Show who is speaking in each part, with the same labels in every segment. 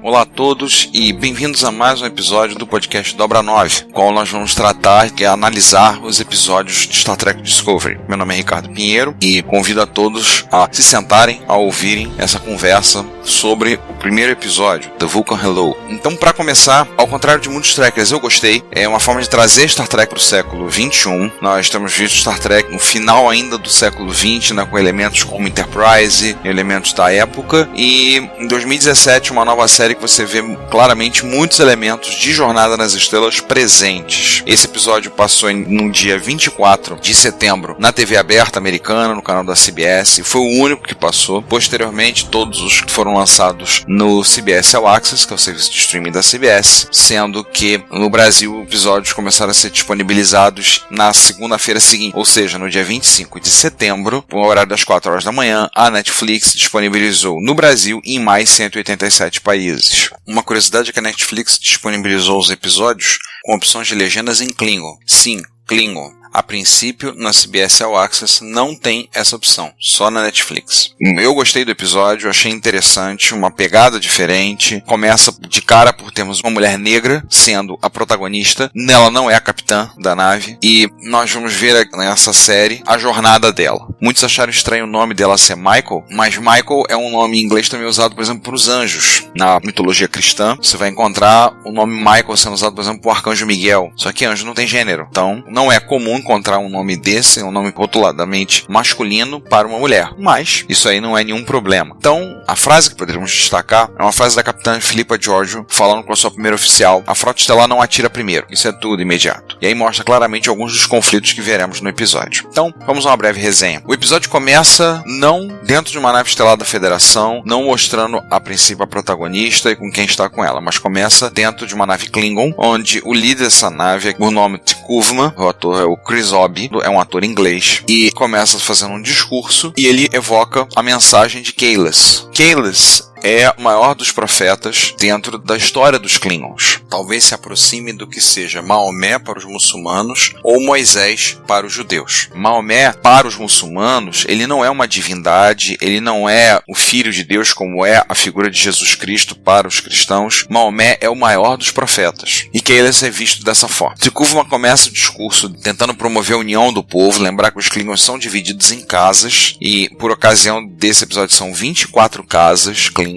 Speaker 1: Olá a todos e bem-vindos a mais um episódio do podcast Dobra 9, qual nós vamos tratar e analisar os episódios de Star Trek Discovery. Meu nome é Ricardo Pinheiro e convido a todos a se sentarem, a ouvirem essa conversa sobre o primeiro episódio, The Vulcan Hello. Então, para começar, ao contrário de muitos trekkers, eu gostei. É uma forma de trazer Star Trek para o século XXI. Nós temos visto Star Trek no final ainda do século XX, né, com elementos como Enterprise, elementos da época, e em 2017 uma nova série que você vê claramente muitos elementos de Jornada nas Estrelas presentes. Esse episódio passou no dia 24 de setembro na TV aberta americana, no canal da CBS, foi o único que passou. Posteriormente, todos os que foram lançados no CBS All Access, que é o serviço de streaming da CBS, sendo que no Brasil episódios começaram a ser disponibilizados na segunda-feira seguinte, ou seja, no dia 25 de setembro, no horário das 4 horas da manhã, a Netflix disponibilizou no Brasil e em mais 187 países. Uma curiosidade é que a Netflix disponibilizou os episódios com opções de legendas em Klingon. Sim, Klingon. A princípio, na CBS All Access não tem essa opção, só na Netflix. Eu gostei do episódio, achei interessante, uma pegada diferente. Começa de cara por termos uma mulher negra sendo a protagonista. Ela não é a capitã da nave e nós vamos ver nessa série a jornada dela. Muitos acharam estranho o nome dela ser Michael, mas Michael é um nome em inglês também usado, por exemplo, para os anjos. Na mitologia cristã, você vai encontrar o nome Michael sendo usado, por exemplo, para o arcanjo Miguel. Só que anjo não tem gênero, então não é comum encontrar um nome desse, um nome rotuladamente masculino para uma mulher, mas isso aí não é nenhum problema. Então, a frase que poderíamos destacar é uma frase da capitã Philippa Georgiou falando com a sua primeira oficial: a frota estelar não atira primeiro, isso é tudo imediato. E aí mostra claramente alguns dos conflitos que veremos no episódio. Então, vamos a uma breve resenha. O episódio começa não dentro de uma nave estelar da Federação, não mostrando a princípio a protagonista e com quem está com ela, mas começa dentro de uma nave Klingon, onde o líder dessa nave, o nome T'Kuvma, o ator é o Chris Obi, é um ator inglês, e começa fazendo um discurso e ele evoca a mensagem de Kahless. Kahless é o maior dos profetas dentro da história dos Klingons. Talvez se aproxime do que seja Maomé para os muçulmanos ou Moisés para os judeus. Maomé, para os muçulmanos, ele não é uma divindade, ele não é o filho de Deus como é a figura de Jesus Cristo para os cristãos. Maomé é o maior dos profetas. E Kahless é visto dessa forma. T'Kuvma começa o discurso tentando promover a união do povo, lembrar que os Klingons são divididos em casas, e por ocasião desse episódio são 24 casas Klingons.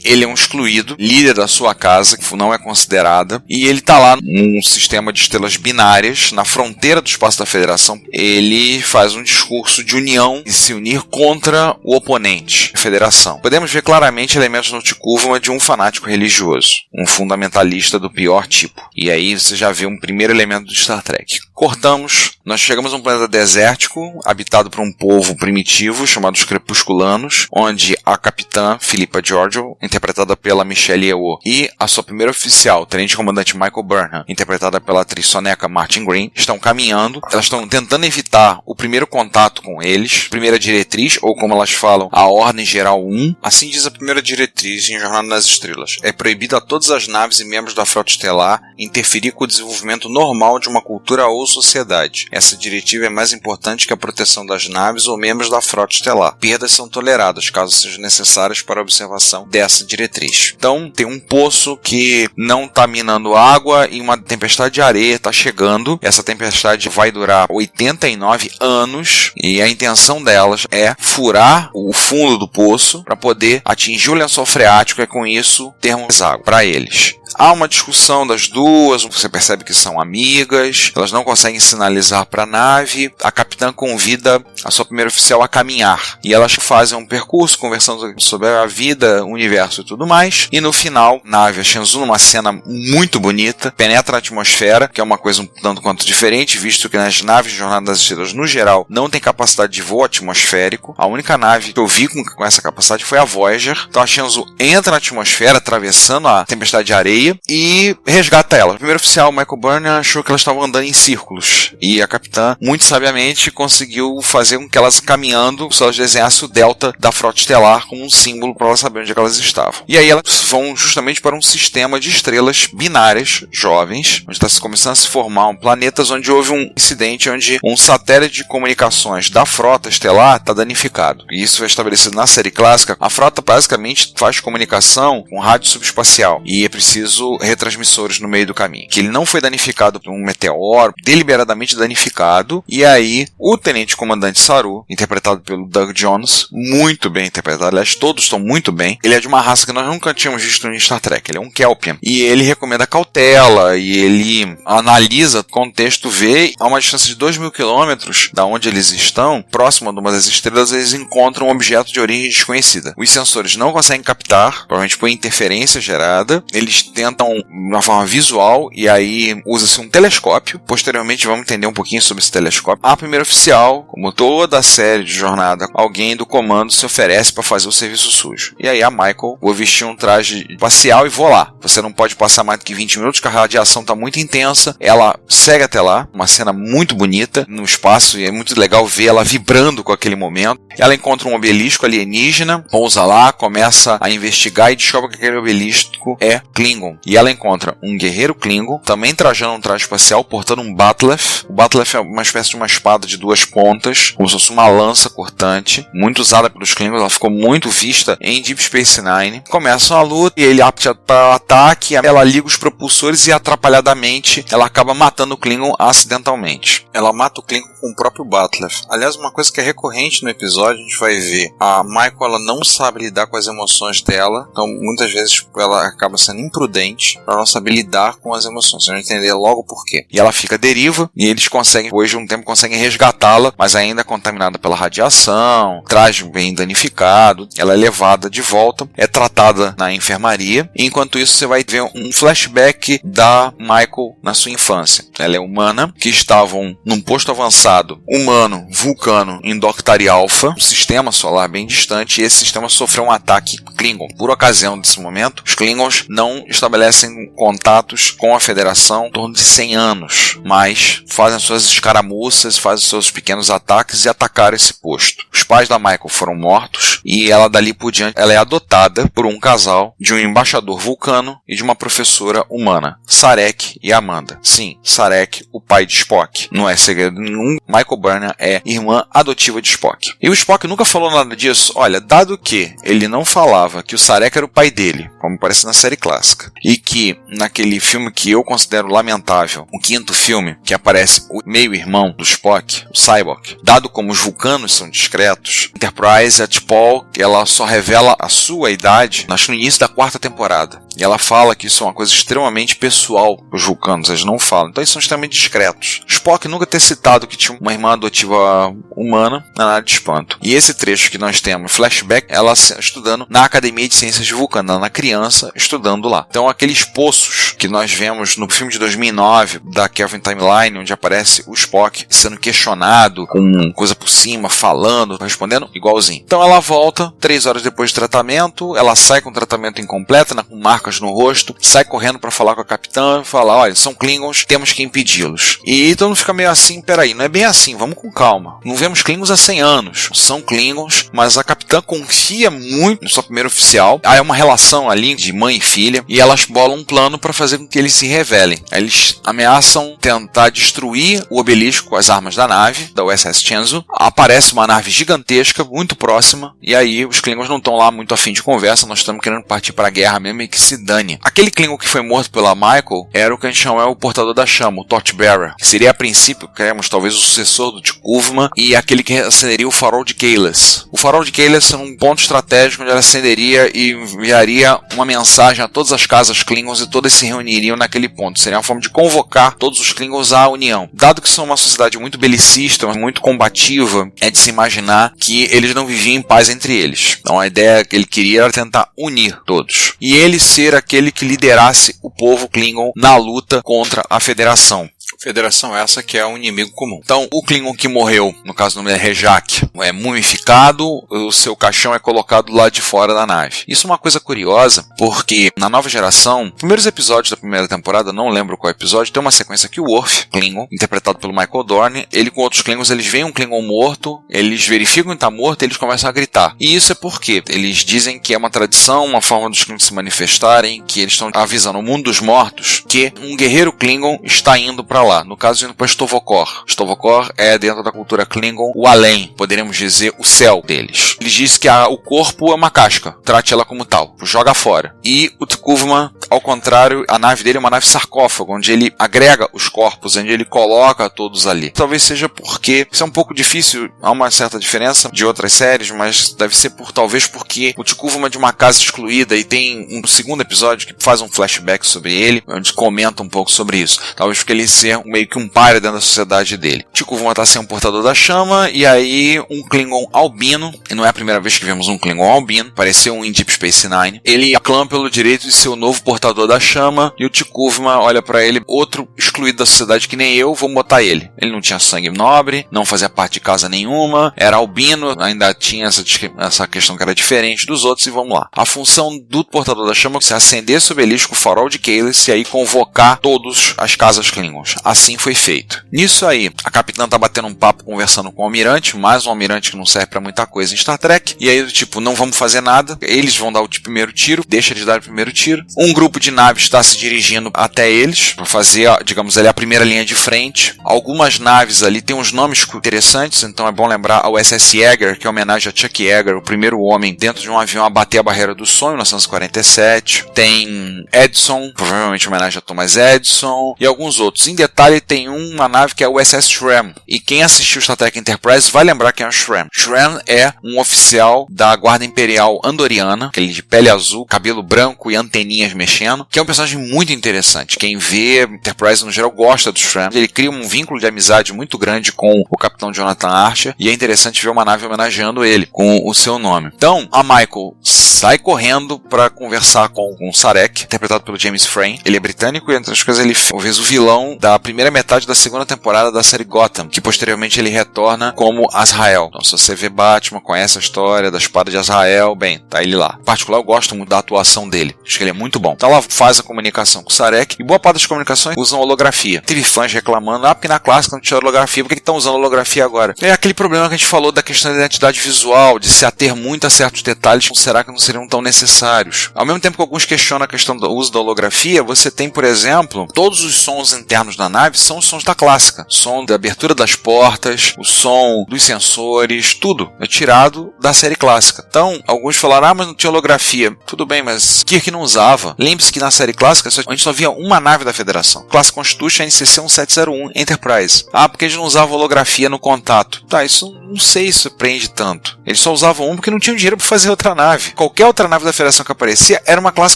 Speaker 1: Ele é um excluído, líder da sua casa, que não é considerada, e ele está lá num sistema de estrelas binárias, na fronteira do espaço da Federação. Ele faz um discurso de união e se unir contra o oponente, a Federação. Podemos ver claramente elementos no T'Kuvma de um fanático religioso, um fundamentalista do pior tipo. E aí você já vê um primeiro elemento de Star Trek. Cortamos, nós chegamos a um planeta desértico, habitado por um povo primitivo, chamado os Crepusculanos, onde a capitã Philippa Georgiou, interpretada pela Michelle Yeoh, e a sua primeira oficial, o tenente-comandante Michael Burnham, interpretada pela atriz soneca Martin Green, estão caminhando. Elas estão tentando evitar o primeiro contato com eles, primeira diretriz, ou como elas falam, a Ordem Geral 1. Assim diz a primeira diretriz em Jornada nas Estrelas: é proibido a todas as naves e membros da frota estelar interferir com o desenvolvimento normal de uma cultura ou sociedade. Essa diretiva é mais importante que a proteção das naves ou membros da frota estelar. Perdas são toleradas, caso sejam necessárias para a observação dessa diretriz. Então, tem um poço que não está minando água e uma tempestade de areia está chegando. Essa tempestade vai durar 89 anos e a intenção delas é furar o fundo do poço para poder atingir o lençol freático e com isso termos água para eles. Há uma discussão das duas, você percebe que são amigas, elas não conseguem sinalizar para a nave. A capitã convida a sua primeira oficial a caminhar e elas fazem um percurso conversando sobre a vida, o universo e tudo mais, e no final, a nave, a Shenzhou, numa cena muito bonita, penetra a atmosfera, que é uma coisa um tanto quanto diferente, visto que nas naves de Jornada das Estrelas, no geral, não tem capacidade de voo atmosférico. A única nave que eu vi com essa capacidade foi a Voyager. Então a Shenzhou entra na atmosfera, atravessando a tempestade de areia, e resgata ela. O primeiro oficial, Michael Burnham, achou que elas estavam andando em círculo. círculos. E a capitã, muito sabiamente, conseguiu fazer com que elas caminhando, se elas desenhassem o delta da frota estelar como um símbolo para elas saberem onde é que elas estavam. E aí elas vão justamente para um sistema de estrelas binárias, jovens, onde está começando a se formar planetas onde houve um incidente onde um satélite de comunicações da frota estelar está danificado. E isso é estabelecido na série clássica. A frota basicamente faz comunicação com rádio subespacial e é preciso retransmissores no meio do caminho. Que ele não foi danificado por um meteoro, deliberadamente danificado, e aí o tenente comandante Saru, interpretado pelo Doug Jones, muito bem interpretado, aliás todos estão muito bem. Ele é de uma raça que nós nunca tínhamos visto em Star Trek, ele é um Kelpian, e ele recomenda cautela, e ele analisa o contexto, vê a uma distância de 2.000 quilômetros da onde eles estão, próximo de uma das estrelas, eles encontram um objeto de origem desconhecida. Os sensores não conseguem captar, provavelmente por interferência gerada, eles tentam de uma forma visual, e aí usa-se um telescópio. Posteriormente vamos entender um pouquinho sobre esse telescópio. A primeira oficial, como toda a série de jornada, alguém do comando se oferece para fazer o serviço sujo. E aí a Michael, vou vestir um traje espacial e vou lá. Você não pode passar mais do que 20 minutos, porque a radiação está muito intensa. Ela segue até lá, uma cena muito bonita no espaço, e é muito legal ver ela vibrando com aquele momento. Ela encontra um obelisco alienígena, pousa lá, começa a investigar e descobre que aquele obelisco é Klingon. E ela encontra um guerreiro Klingon, também trajando um traje espacial, portando um Bat'leth. O Bat'leth é uma espécie de uma espada de duas pontas, como se fosse uma lança cortante, muito usada pelos Klingons. Ela ficou muito vista em Deep Space Nine. Começa a luta e ele apta para o ataque, ela liga os propulsores e atrapalhadamente ela acaba matando o Klingon acidentalmente. Ela mata o Klingon com o próprio Bat'leth. Aliás, uma coisa que é recorrente no episódio, a gente vai ver, a Michael ela não sabe lidar com as emoções dela, então muitas vezes ela acaba sendo imprudente para não saber lidar com as emoções. Você vai entender logo por quê. E ela fica à deriva e eles conseguem, depois de um tempo, conseguem resgatá-la, mas ainda contaminada pela radiação, traje bem danificado. Ela é levada de volta, é tratada na enfermaria. E enquanto isso, você vai ver um flashback da Michael na sua infância. Ela é humana, que estavam num posto avançado humano, vulcano, em Doctari Alpha, um sistema solar bem distante, e esse sistema sofreu um ataque Klingon. Por ocasião desse momento, os Klingons não estabelecem contatos com a Federação em torno de 100 anos, mas fazem suas escaramuças, fazem seus pequenos ataques e atacaram esse posto. Os pais da Michael foram mortos e ela dali por diante ela é adotada por um casal de um embaixador vulcano e de uma professora humana, Sarek e Amanda. Sim, Sarek, o pai de Spock. Não é segredo nenhum, Michael Burnham é irmã adotiva de Spock. E o Spock nunca falou nada disso. Olha, dado que ele não falava que o Sarek era o pai dele, como parece na série clássica, e que naquele filme que eu considero lamentável, o quinto filme, que aparece o meio-irmão do Spock, o Cyborg, dado como os vulcanos são discretos, Enterprise, a T'Pol, ela só revela a sua idade, acho no início da 4ª temporada. E ela fala que isso é uma coisa extremamente pessoal para os vulcanos, eles não falam, então eles são extremamente discretos. Spock nunca ter citado que tinha uma irmã adotiva humana, não é nada de espanto. E esse trecho que nós temos, flashback, ela estudando na Academia de Ciências de Vulcano, na criança, estudando lá. Então aqueles poços que nós vemos no filme de 2009, da Kelvin Timeline, onde aparece o Spock sendo questionado, com coisa por cima, falando, respondendo, igualzinho. Então ela volta, 3 horas depois do tratamento, ela sai com o tratamento incompleto, com marcas no rosto, sai correndo para falar com a capitã e fala, olha, são Klingons, temos que impedi-los. E então fica meio assim, peraí, não é bem assim, vamos com calma. Não vemos Klingons há 100 anos, são Klingons, mas a capitã confia muito no seu primeiro oficial. Há uma relação ali de mãe e filha, e elas bolam um plano para fazer com que eles se revelem. Eles ameaçam tentar destruir o obelisco com as armas da nave, da USS Chenzhou. Aparece uma nave gigantesca, muito próxima, e aí os Klingons não estão lá muito afim de conversa, nós estamos querendo partir para a guerra mesmo e que se dane. Aquele Klingon que foi morto pela Michael era o que a gente chama o portador da chama, o Torchbearer, que seria a princípio, queremos talvez o sucessor do T'Kuvma e aquele que acenderia o farol de Kahless. O farol de Kahless é um ponto estratégico onde ela acenderia e enviaria uma mensagem a todas as casas Klingons e todas se reuniriam naquele ponto. Seria uma forma de convocar todos os Klingons à união. Dado que são uma sociedade muito belicista, muito combativa, é de se imaginar que eles não viviam em paz entre eles. Então a ideia que ele queria era tentar unir todos. E ele ser aquele que liderasse o povo Klingon na luta contra a Federação. Federação essa que é um inimigo comum. Então, o Klingon que morreu, no caso do nome é Rejak, é mumificado, o seu caixão é colocado lá de fora da nave. Isso é uma coisa curiosa, porque na nova geração, primeiros episódios da primeira temporada, não lembro qual episódio, tem uma sequência que o Worf, Klingon, interpretado pelo Michael Dorn, ele com outros Klingons, eles veem um Klingon morto, eles verificam que está morto e eles começam a gritar. E isso é porque eles dizem que é uma tradição, uma forma dos Klingons se manifestarem, que eles estão avisando o mundo dos mortos que um guerreiro Klingon está indo para lá. No caso, indo para Sto-vo-kor. Sto-vo-kor é, dentro da cultura Klingon, o além, poderíamos dizer, o céu deles. Eles dizem que o corpo é uma casca, trate ela como tal, joga fora. E o T'Kuvma, ao contrário, a nave dele é uma nave sarcófago, onde ele agrega os corpos, onde ele coloca todos ali. Talvez seja porque, isso é um pouco difícil, há uma certa diferença de outras séries, mas deve ser talvez porque o T'Kuvma é de uma casa excluída e tem um segundo episódio que faz um flashback sobre ele, onde comenta um pouco sobre isso. Talvez porque ele ser meio que um páreo dentro da sociedade dele. T'Kuvma está sem um portador da chama, e aí um Klingon albino, e não é a primeira vez que vemos um Klingon albino, pareceu um em Deep Space Nine, ele clama pelo direito de ser o novo portador da chama, e o T'Kuvma olha para ele, outro excluído da sociedade que nem eu, vou botar ele. Ele não tinha sangue nobre, não fazia parte de casa nenhuma, era albino, ainda tinha essa questão que era diferente dos outros, e vamos lá. A função do portador da chama é se acender sobre o obelisco, o farol de Kahless, e aí convocar todas as casas Klingons. Assim foi feito. Nisso aí, a capitã tá batendo um papo, conversando com o almirante, mais um almirante que não serve pra muita coisa em Star Trek, e aí tipo, não vamos fazer nada, eles vão dar o primeiro tiro, deixa de dar o primeiro tiro. Um grupo de naves está se dirigindo até eles, para fazer, digamos ali, a primeira linha de frente. Algumas naves ali têm uns nomes interessantes, então é bom lembrar a USS Yeager, que é homenagem a Chuck Yeager, o primeiro homem dentro de um avião a bater a barreira do som em 1947. Tem Edison, provavelmente homenagem a Thomas Edison, e alguns outros. Em detalhe, tem uma nave que é o USS Shram, e quem assistiu Star Trek Enterprise vai lembrar quem é o Shram. Shram é um oficial da Guarda Imperial Andoriana, aquele de pele azul, cabelo branco e anteninhas mexendo, que é um personagem muito interessante. Quem vê Enterprise no geral gosta do Shram. Ele cria um vínculo de amizade muito grande com o capitão Jonathan Archer, e é interessante ver uma nave homenageando ele com o seu nome. Então, a Michael sai correndo para conversar com o Sarek, interpretado pelo James Frame. Ele é britânico e, entre as coisas, ele fez o vilão da primeira metade da segunda temporada da série Gotham, que posteriormente ele retorna como Azrael. Então, se você vê Batman, conhece a história da espada de Azrael, bem, tá ele lá. Em particular, eu gosto muito da atuação dele. Acho que ele é muito bom. Então, ela faz a comunicação com o Sarek, e boa parte das comunicações usam holografia. Teve fãs reclamando, porque na clássica não tinha holografia, por que estão usando holografia agora? É aquele problema que a gente falou da questão da identidade visual, de se ater muito a certos detalhes, será que não seriam tão necessários? Ao mesmo tempo que alguns questionam a questão do uso da holografia, você tem, por exemplo, todos os sons internos da nave são os sons da clássica. Som da abertura das portas, o som dos sensores, tudo é tirado da série clássica. Então, alguns falaram, mas não tinha holografia. Tudo bem, mas Kirk não usava. Lembre-se que na série clássica a gente só via uma nave da Federação. Classe Constitution NCC 1701 Enterprise. Porque eles não usavam holografia no contato. Tá, isso não sei se prende tanto. Eles só usavam um porque não tinham dinheiro para fazer outra nave. Qualquer outra nave da Federação que aparecia era uma classe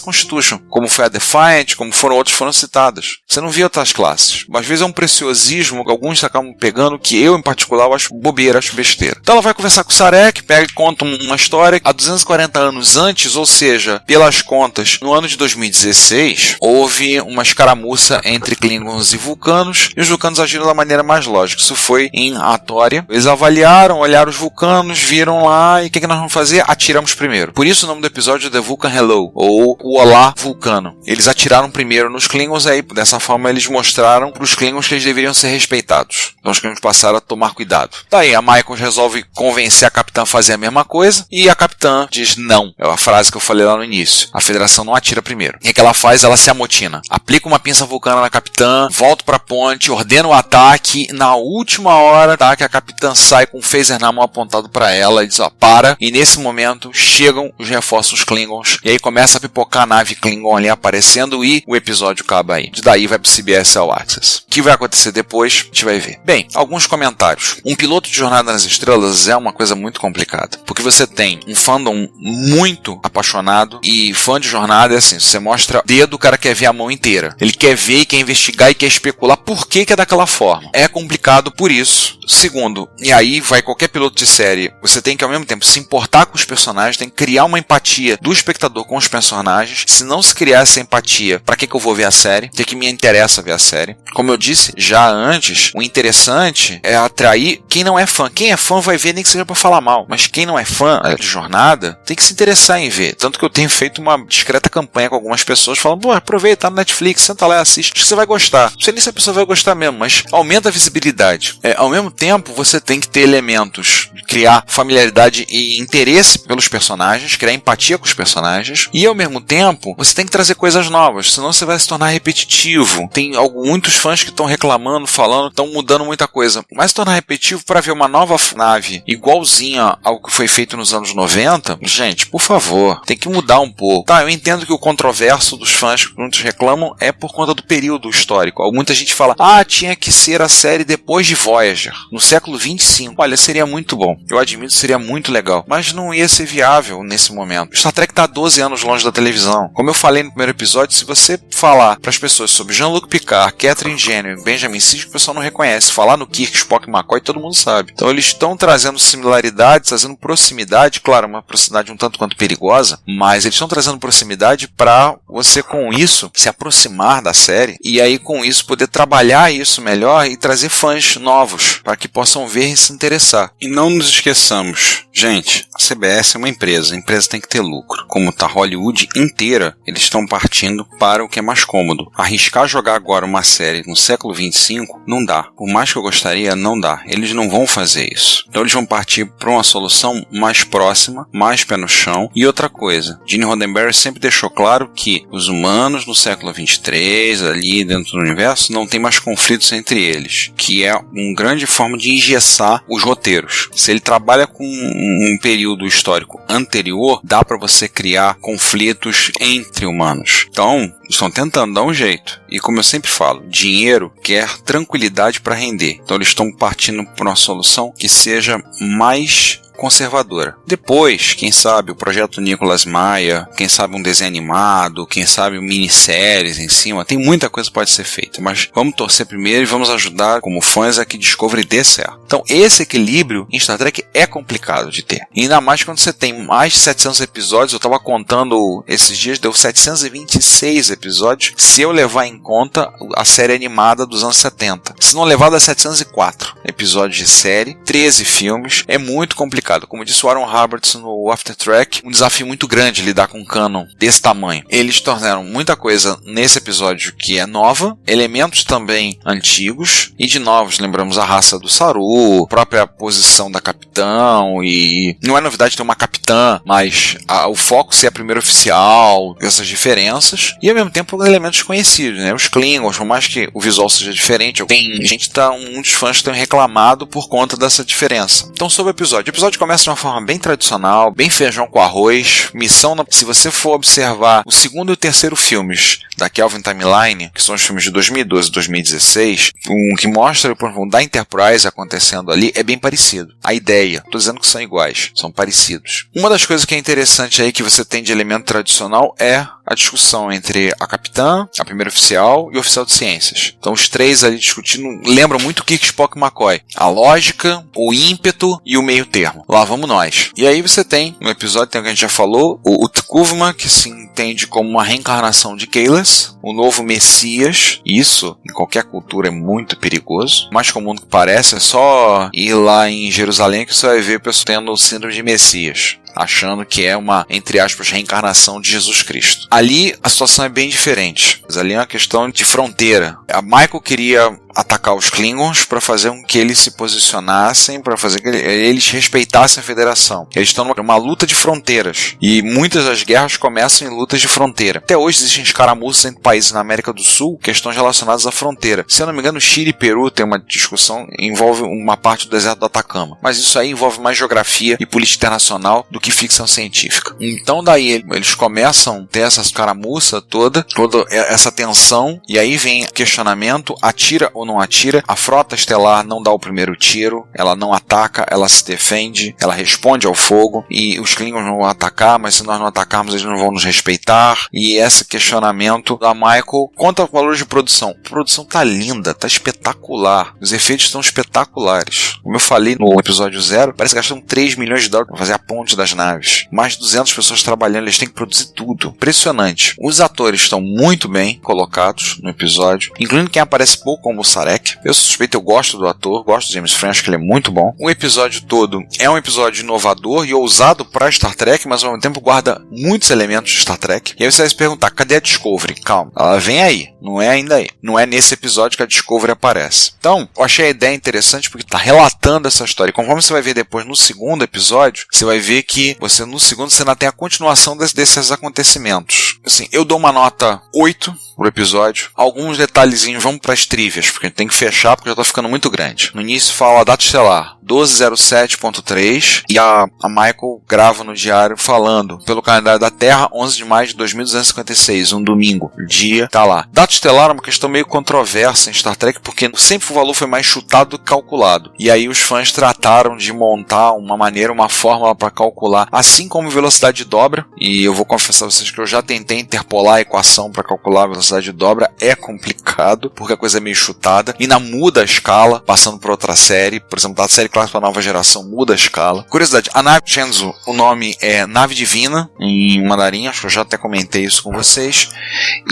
Speaker 1: Constitution, como foi a Defiant, como foram outros foram citadas. Você não via outras classes. Às vezes é um preciosismo que alguns acabam pegando, que eu em particular eu acho bobeira, acho besteira. Então ela vai conversar com o Sarek, pega e conta uma história. Há 240 anos antes, ou seja, pelas contas, no ano de 2016, houve uma escaramuça entre Klingons e Vulcanos, e os Vulcanos agiram da maneira mais lógica. Isso foi em Atória. Eles avaliaram, olharam os Vulcanos, viram lá, e o que nós vamos fazer? Atiramos primeiro. Por isso o nome do episódio é The Vulcan Hello, ou o Olá Vulcano. Eles atiraram primeiro nos Klingons, aí dessa forma eles mostraram para os Klingons que eles deveriam ser respeitados. Então os Klingons passaram a tomar cuidado. Daí a Michael resolve convencer a capitã a fazer a mesma coisa, e a capitã diz não. É a frase que eu falei lá no início. A Federação não atira primeiro. E o que ela faz? Ela se amotina. Aplica uma pinça vulcana na capitã, volta para a ponte, ordena o ataque, e na última hora, tá, que a capitã sai com o phaser na mão apontado para ela e diz, para. E nesse momento chegam os reforços Klingons, e aí começa a pipocar a nave Klingon ali aparecendo, e o episódio acaba aí. De daí vai pro CBS All Access. O que vai acontecer depois, a gente vai ver. Bem, alguns comentários. Um piloto de Jornada nas Estrelas é uma coisa muito complicada, porque você tem um fandom muito apaixonado, e fã de Jornada é assim, você mostra o dedo, o cara quer ver a mão inteira. Ele quer ver, quer investigar e quer especular por que é daquela forma. É complicado por isso. Segundo, e aí vai qualquer piloto de série, você tem que ao mesmo tempo se importar com os personagens, tem que criar uma empatia do espectador com os personagens. Se não se criar essa empatia, pra que eu vou ver a série? O que me interessa ver a série? Como eu disse já antes, o interessante é atrair quem não é fã. Quem é fã vai ver nem que seja pra falar mal, mas quem não é fã de jornada tem que se interessar em ver. Tanto que eu tenho feito uma discreta campanha com algumas pessoas falando, pô, aproveita, tá no Netflix, senta lá e assiste, acho que você vai gostar. Não sei nem se a pessoa vai gostar mesmo, mas aumenta a visibilidade. Ao mesmo tempo, você tem que ter elementos, criar familiaridade e interesse pelos personagens, criar empatia com os personagens, e ao mesmo tempo, você tem que trazer coisas novas, senão você vai se tornar repetitivo. Tem muitos fãs que estão reclamando, falando, estão mudando muita coisa, mas se tornar repetitivo para ver uma nova nave igualzinha ao que foi feito nos anos 90, gente, por favor, tem que mudar um pouco. Tá, eu entendo que o controverso dos fãs que muitos reclamam é por conta do período histórico. Muita gente fala, tinha que ser a série depois de Voyager, no século 25. Olha, seria muito bom. Eu admito, seria muito legal. Mas não ia ser viável nesse momento. Star Trek está há 12 anos longe da televisão. Como eu falei no primeiro episódio, se você falar para as pessoas sobre Jean-Luc Picard, Catherine Janeway, Benjamin Sisk, o pessoal não reconhece. Falar no Kirk, Spock e McCoy, todo mundo sabe. Então eles estão trazendo similaridades, trazendo proximidade, claro, uma proximidade um tanto quanto perigosa, mas eles estão trazendo proximidade para você com isso se aproximar da série e aí com isso poder trabalhar isso melhor e trazer fãs novos para que possam ver e se interessar. E não nos esqueçamos, gente, a CBS é uma empresa, a empresa tem que ter lucro. Como tá Hollywood inteira, eles estão partindo para o que é mais cômodo. Arriscar jogar agora uma série no século 25 não dá. Por mais que eu gostaria, não dá. Eles não vão fazer isso. Então eles vão partir para uma solução mais próxima, mais pé no chão. E outra coisa, Gene Roddenberry sempre deixou claro que os humanos no século 23, ali dentro do universo, não tem mais conflitos entre eles, que é uma grande forma de engessar os roteiros. Se ele trabalha com um período histórico anterior, dá para você criar conflitos entre humanos. Então, estão tentando dar um jeito. E como eu sempre falo, dinheiro quer tranquilidade para render. Então eles estão partindo por uma solução que seja mais conservadora. Depois, quem sabe, o projeto Nicolas Maia, quem sabe um desenho animado, quem sabe minisséries em cima, tem muita coisa que pode ser feita, mas vamos torcer primeiro e vamos ajudar como fãs a que Discovery dê certo. Então, esse equilíbrio em Star Trek é complicado de ter. E ainda mais quando você tem mais de 700 episódios, eu estava contando esses dias, deu 726 episódios, se eu levar em conta a série animada dos anos 70. Se não levar, dá 704 episódios de série, 13 filmes, é muito complicado. Como disse o Aaron Roberts no After Track, um desafio muito grande lidar com um canon desse tamanho. Eles tornaram muita coisa nesse episódio que é nova, elementos também antigos, e de novos, lembramos a raça do Saru, a própria posição da capitão, e não é novidade ter uma capitã, mas o foco ser a primeira oficial, essas diferenças, e ao mesmo tempo elementos conhecidos, né? Os Klingons, por mais que o visual seja diferente, tem gente muitos fãs têm reclamado por conta dessa diferença. Então, sobre o episódio começa de uma forma bem tradicional, bem feijão com arroz, missão, se você for observar o segundo e o terceiro filmes da Kelvin Timeline, que são os filmes de 2012 e 2016, que mostra, por exemplo, da Enterprise acontecendo ali, é bem parecido. A ideia, estou dizendo que são iguais, são parecidos. Uma das coisas que é interessante aí que você tem de elemento tradicional é a discussão entre a capitã, a primeira oficial e o oficial de ciências. Então os três ali discutindo, lembram muito Kirk, Spock e McCoy. A lógica, o ímpeto e o meio termo. Lá vamos nós. E aí você tem, no episódio tem o que a gente já falou, o T'Kuvma, que se entende como uma reencarnação de Kahless, o novo Messias. Isso, em qualquer cultura, é muito perigoso. O mais comum do que parece é só ir lá em Jerusalém que você vai ver o pessoal tendo o síndrome de Messias, achando que é uma, entre aspas, reencarnação de Jesus Cristo. Ali a situação é bem diferente. Mas ali é uma questão de fronteira. A Michael queria atacar os Klingons para fazer com que eles se posicionassem, para fazer com que eles respeitassem a Federação. Eles estão numa luta de fronteiras. E muitas das guerras começam em lutas de fronteira. Até hoje existem escaramuças entre países na América do Sul, questões relacionadas à fronteira. Se eu não me engano, Chile e Peru tem uma discussão, envolve uma parte do deserto do Atacama. Mas isso aí envolve mais geografia e política internacional do que ficção científica. Então daí eles começam a ter essa escaramuça toda essa tensão, e aí vem questionamento, atira ou não atira. A frota estelar não dá o primeiro tiro, ela não ataca, ela se defende, ela responde ao fogo, e os Klingons não vão atacar, mas se nós não atacarmos eles não vão nos respeitar. E esse questionamento da Michael quanto ao valor de produção. A produção tá linda, tá espetacular, os efeitos estão espetaculares. Como eu falei no episódio 0, parece que gastaram 3 milhões de dólares para fazer a ponte das naves. Mais de 200 pessoas trabalhando, eles têm que produzir tudo. Impressionante. Os atores estão muito bem colocados no episódio, incluindo quem aparece pouco como o Sarek. Eu suspeito, eu gosto do ator, gosto do James Franco, acho que ele é muito bom. O episódio todo é um episódio inovador e ousado para Star Trek, mas ao mesmo tempo guarda muitos elementos de Star Trek. E aí você vai se perguntar, cadê a Discovery? Calma, ela vem aí, não é ainda aí. Não é nesse episódio que a Discovery aparece. Então, eu achei a ideia interessante porque está relatando essa história. E conforme você vai ver depois no segundo episódio, você vai ver que no segundo você ainda tem a continuação desses acontecimentos. Assim, eu dou uma nota 8 pro episódio. Alguns detalhezinhos, vamos para as trivias, porque a gente tem que fechar porque já está ficando muito grande. No início fala a data estelar 1207.3 e a Michael grava no diário falando pelo calendário da Terra 11 de maio de 2256, um domingo. O dia tá lá. Data estelar é uma questão meio controversa em Star Trek porque sempre o valor foi mais chutado do que calculado. E aí os fãs trataram de montar uma maneira, uma fórmula para calcular, assim como velocidade de dobra. E eu vou confessar a vocês que eu já tentei interpolar a equação para calcular a velocidade de dobra. É complicado porque a coisa é meio chutada e ainda muda a escala, passando para outra série. Por exemplo, da série clássica para nova geração muda a escala. Curiosidade, a nave Shenzhou, o nome é Nave Divina em mandarim, acho que eu já até comentei isso com vocês,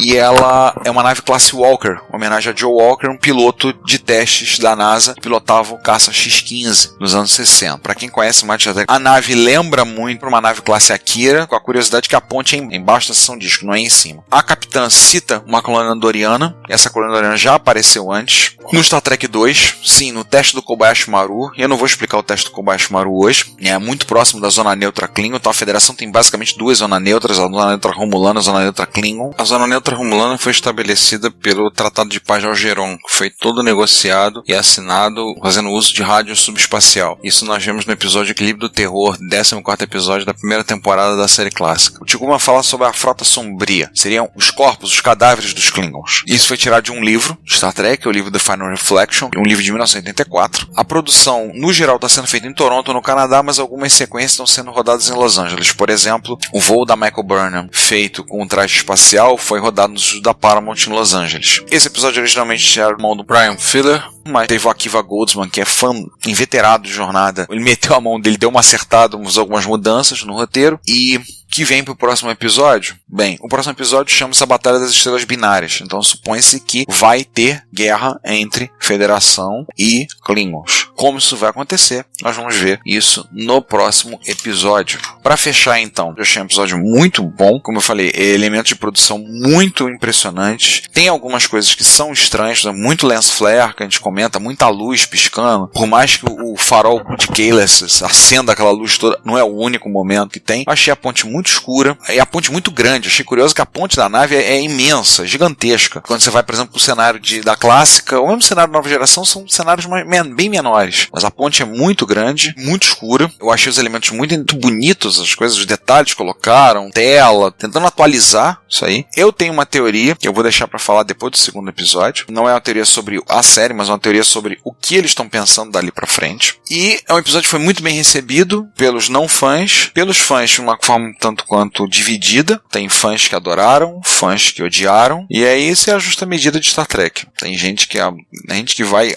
Speaker 1: e ela é uma nave classe Walker, homenagem a Joe Walker, um piloto de testes da NASA que pilotava o caça X-15 nos anos 60. Para quem conhece mais, a nave lembra muito uma nave classe Akira, com a curiosidade que a ponte é embaixo da seção disco, não é em cima. A capitã cita uma colônia andoriana, essa colônia andoriana já apareceu antes no Star Trek 2, sim, no teste do Kobayashi Maru. Eu não vou explicar o teste do Kobayashi Maru hoje, é muito próximo da zona neutra Klingon. Então a Federação tem basicamente duas zonas neutras, a zona neutra Romulana e a zona neutra Klingon. A zona neutra Romulana foi estabelecida pelo Tratado de Paz de Algeron, que foi todo negociado e assinado fazendo uso de rádio subespacial. Isso nós vemos no episódio Equilíbrio do Terror, 14º episódio da primeira temporada da série clássica. O Tiguma fala sobre a Frota Sombria, seriam os corpos, os cadáveres dos Klingons. Isso foi tirado de um livro de Star Trek, o livro The Final Reflection, um livro de 1984. A produção, no geral, está sendo feita em Toronto, no Canadá, mas algumas sequências estão sendo rodadas em Los Angeles. Por exemplo, o voo da Michael Burnham, feito com um traje espacial, foi rodado no estúdio da Paramount em Los Angeles. Esse episódio originalmente era mão do Brian Fuller, mas teve o Akiva Goldsman, que é fã inveterado de jornada. Ele meteu a mão dele, deu uma acertada, algumas mudanças no roteiro e que vem para o próximo episódio? Bem, o próximo episódio chama-se a Batalha das Estrelas Binárias. Então supõe-se que vai ter guerra entre Federação e Klingons. Como isso vai acontecer? Nós vamos ver isso no próximo episódio. Para fechar então, eu achei um episódio muito bom. Como eu falei, elementos de produção muito impressionantes. Tem algumas coisas que são estranhas, muito lens flare, que a gente comenta, muita luz piscando. Por mais que o farol de Kahless acenda aquela luz toda, não é o único momento que tem. Eu achei a ponte muito escura e a ponte muito grande. Achei curioso que a ponte da nave é imensa, gigantesca. Quando você vai, por exemplo, para o cenário da clássica, ou mesmo cenário da nova geração, são cenários bem menores. Mas a ponte é muito grande, muito escura. Eu achei os elementos muito bonitos, as coisas, os detalhes que colocaram, tela, tentando atualizar isso aí. Eu tenho uma teoria, que eu vou deixar para falar depois do segundo episódio. Não é uma teoria sobre a série, mas uma teoria sobre o que eles estão pensando dali para frente. E é um episódio que foi muito bem recebido pelos não fãs, pelos fãs de uma forma tanto quanto dividida. Tem fãs que adoraram, fãs que odiaram, e aí isso é a justa medida de Star Trek. Tem gente que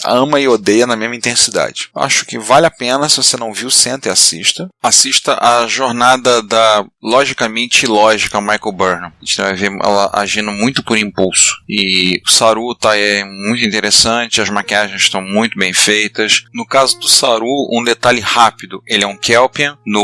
Speaker 1: ama e odeia na mesma intensidade. Acho que vale a pena, se você não viu, senta e assista. Assista a jornada da logicamente ilógica Michael Burnham. A gente vai ver ela agindo muito por impulso. E o Saru é muito interessante, as maquiagens estão muito bem feitas. No caso do Saru, um detalhe rápido, ele é um Kelpian, no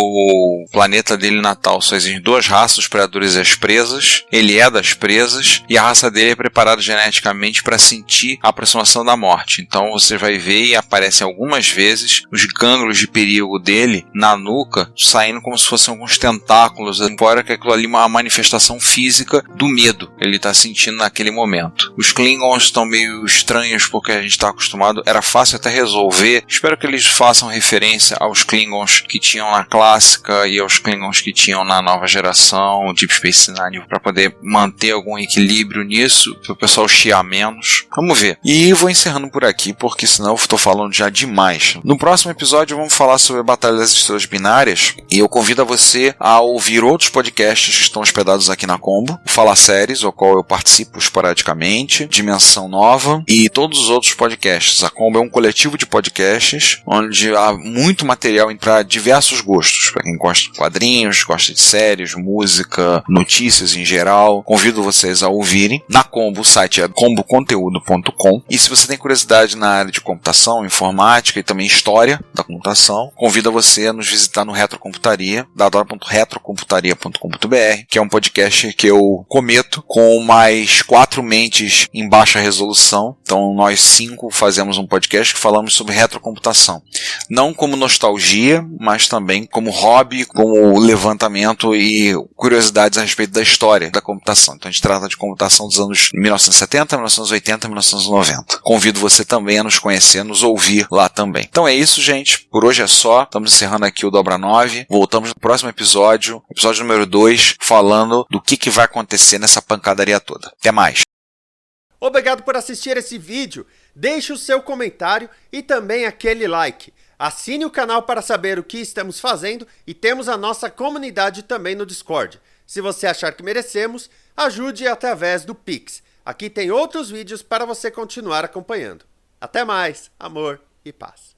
Speaker 1: planeta dele natal só existem duas raças, os predadores e as presas. Ele é das presas e a raça dele é preparada geneticamente para sentir a aproximação da morte. Então você vai ver e aparecem algumas vezes os gânglios de perigo dele na nuca saindo como se fossem alguns tentáculos, embora que aquilo ali é uma manifestação física do medo ele está sentindo naquele momento. Os Klingons estão meio estranhos porque a gente está acostumado, era fácil até resolver. Espero que eles façam referência aos Klingons que tinham na clássica e aos Klingons que tinham na nova geração, Deep Space Nine, para poder manter algum equilíbrio nisso, para o pessoal chiar menos. Vamos ver. E vou encerrando encerrando por aqui, porque senão eu estou falando já demais. No próximo episódio vamos falar sobre a Batalha das Estrelas Binárias, e eu convido a você a ouvir outros podcasts que estão hospedados aqui na Combo, o Fala Séries, ao qual eu participo esporadicamente, Dimensão Nova e todos os outros podcasts. A Combo é um coletivo de podcasts onde há muito material para diversos gostos, para quem gosta de quadrinhos, gosta de séries, música, notícias em geral. Convido vocês a ouvirem. Na Combo, o site é comboconteúdo.com, e se você tem curiosidade na área de computação, informática e também história da computação, convido você a nos visitar no Retrocomputaria, www.retrocomputaria.com.br, que é um podcast que eu cometo com mais 4 mentes em baixa resolução. Então nós 5 fazemos um podcast que falamos sobre retrocomputação. Não como nostalgia, mas também como hobby, como levantamento e curiosidades a respeito da história da computação. Então a gente trata de computação dos anos 1970, 1980, 1990. Convido você também a nos conhecer, nos ouvir lá também. Então é isso, gente. Por hoje é só. Estamos encerrando aqui o Dobra 9. Voltamos no próximo episódio número 2, falando do que vai acontecer nessa pancadaria toda. Até mais.
Speaker 2: Obrigado por assistir esse vídeo. Deixe o seu comentário e também aquele like. Assine o canal para saber o que estamos fazendo e temos a nossa comunidade também no Discord. Se você achar que merecemos, ajude através do Pix. Aqui tem outros vídeos para você continuar acompanhando. Até mais, amor e paz.